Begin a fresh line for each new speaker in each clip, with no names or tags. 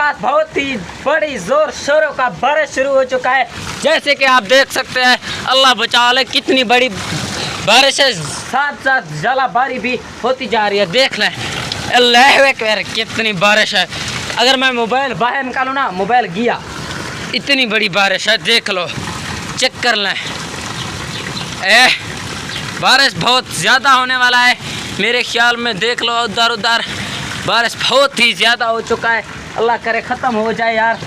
पास बहुत ही बड़ी जोर शोरों का बारिश शुरू हो चुका है। जैसे कि आप देख सकते हैं, अल्लाह बचा ले कितनी बड़ी बारिश है, साथ साथ जलाबारी भी होती जा रही है। देख लें, अल्लाह एक्बर, कितनी बारिश है। अगर मैं मोबाइल बाहर निकालूँ ना, मोबाइल गया, इतनी बड़ी बारिश है। देख लो, चेक कर लें। बारिश बहुत ज़्यादा होने वाला है मेरे ख्याल में। देख लो, उधर उधर बारिश बहुत ही ज़्यादा हो चुका है। अल्लाह करे ख़त्म हो जाए यार।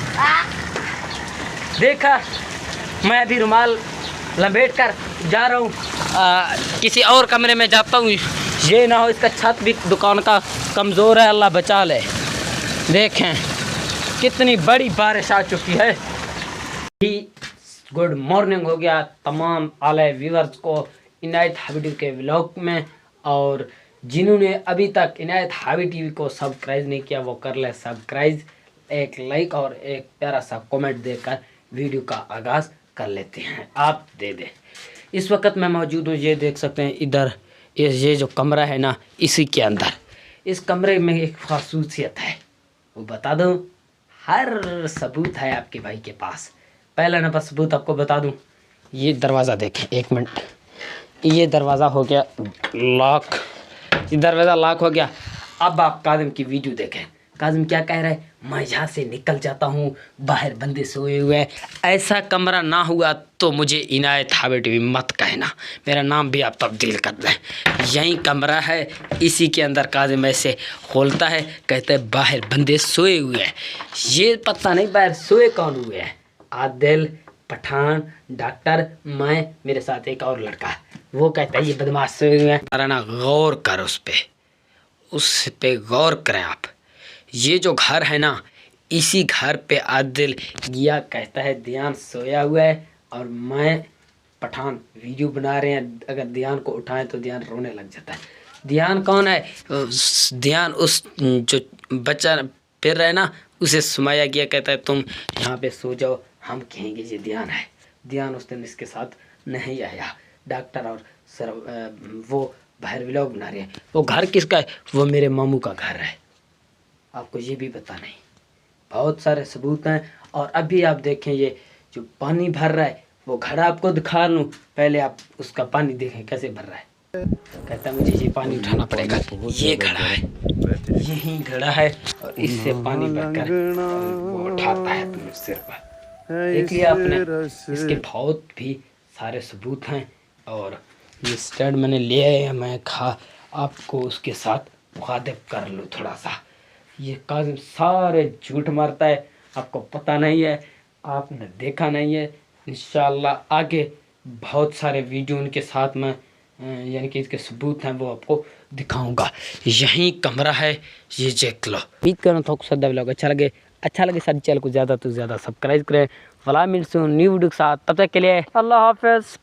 देखा, मैं अभी रुमाल लपेट कर जा रहा हूँ, किसी और कमरे में जाता हूँ। ये ना हो इसका छत भी दुकान का कमज़ोर है, अल्लाह बचा ले। देखें कितनी बड़ी बारिश आ चुकी है। गुड मॉर्निंग हो गया तमाम आले व्यूअर्स को इनायत हावी टीवी के व्लॉग में। और जिन्होंने अभी तक इनायत हावी टीवी को सब्सक्राइब नहीं किया वो कर ले सब्सक्राइब, एक लाइक और एक प्यारा सा कमेंट देकर वीडियो का आगाज़ कर लेते हैं। आप दे दे। इस वक्त मैं मौजूद हूँ, ये देख सकते हैं इधर, ये जो कमरा है ना, इसी के अंदर। इस कमरे में एक खासूसियत है, वो बता दूँ, हर सबूत है आपके भाई के पास। पहला नंबर सबूत आपको बता दूँ, ये दरवाज़ा देखें, एक मिनट, ये दरवाज़ा हो गया लॉक, ये दरवाज़ा लॉक हो गया। अब आप काज़िम की वीडियो देखें। काज़िम क्या कह रहा है, मैं यहाँ से निकल जाता हूँ, बाहर बंदे सोए हुए हैं। ऐसा कमरा ना हुआ तो मुझे इनायत हावी टीवी मत कहना, मेरा नाम भी आप तब्दील कर दें। यही कमरा है, इसी के अंदर काज़िम ऐसे खोलता है, कहते हैं बाहर बंदे सोए हुए हैं। ये पता नहीं बाहर सोए कौन हुए हैं, आदिल, पठान, डॉक्टर, मैं, मेरे साथ एक और लड़का। वो कहता है ये बदमाश सोए हुए हैं। ना गौर कर उस पे गौर करें आप। ये जो घर है ना, इसी घर पे आदिल गया, कहता है ध्यान सोया हुआ है, और मैं, पठान वीडियो बना रहे हैं। अगर ध्यान को उठाएं तो ध्यान रोने लग जाता है। ध्यान कौन है? ध्यान उस जो बच्चा फिर रहा है ना, उसे सुमाया गया, कहता है तुम यहाँ पे सो जाओ, हम कहेंगे ये ध्यान है। ध्यान उस दिन इसके साथ नहीं आया। डॉक्टर और सर वो बाहर व्लॉग बना रहे हैं। वो घर किसका है? वो मेरे मामू का घर है। आपको ये भी पता नहीं। बहुत सारे सबूत हैं। और अभी आप देखें, ये जो पानी भर रहा है, वो घड़ा आपको दिखा लूँ, पहले आप उसका पानी देखें कैसे भर रहा है। कहता है मुझे ये पानी उठाना पड़ेगा। ये घड़ा है, यही घड़ा है, और इससे पानी भरकर वो उठाता है अपने सिर पर। देख लिया आपने। इसके बहुत भी सारे सबूत हैं। और ये स्टैंड मैंने ले आया, मैं आपको उसके साथ मुखातिब कर लूँ थोड़ा सा। ये काज़िम सारे झूठ मारता है, आपको पता नहीं है, आपने देखा नहीं है। इंशाअल्लाह आगे बहुत सारे वीडियो उनके साथ में, यानी कि इसके सबूत हैं, वो आपको दिखाऊंगा। यही कमरा है, ये देख लो। उम्मीद करूँ तो सदा व्लॉग अच्छा लगे सारे चैनल को ज़्यादा तो ज़्यादा सब्सक्राइब करें। फला मिलते हैं न्यू वीडियो के साथ, तब तक के लिए अल्लाह हाफ़िज़।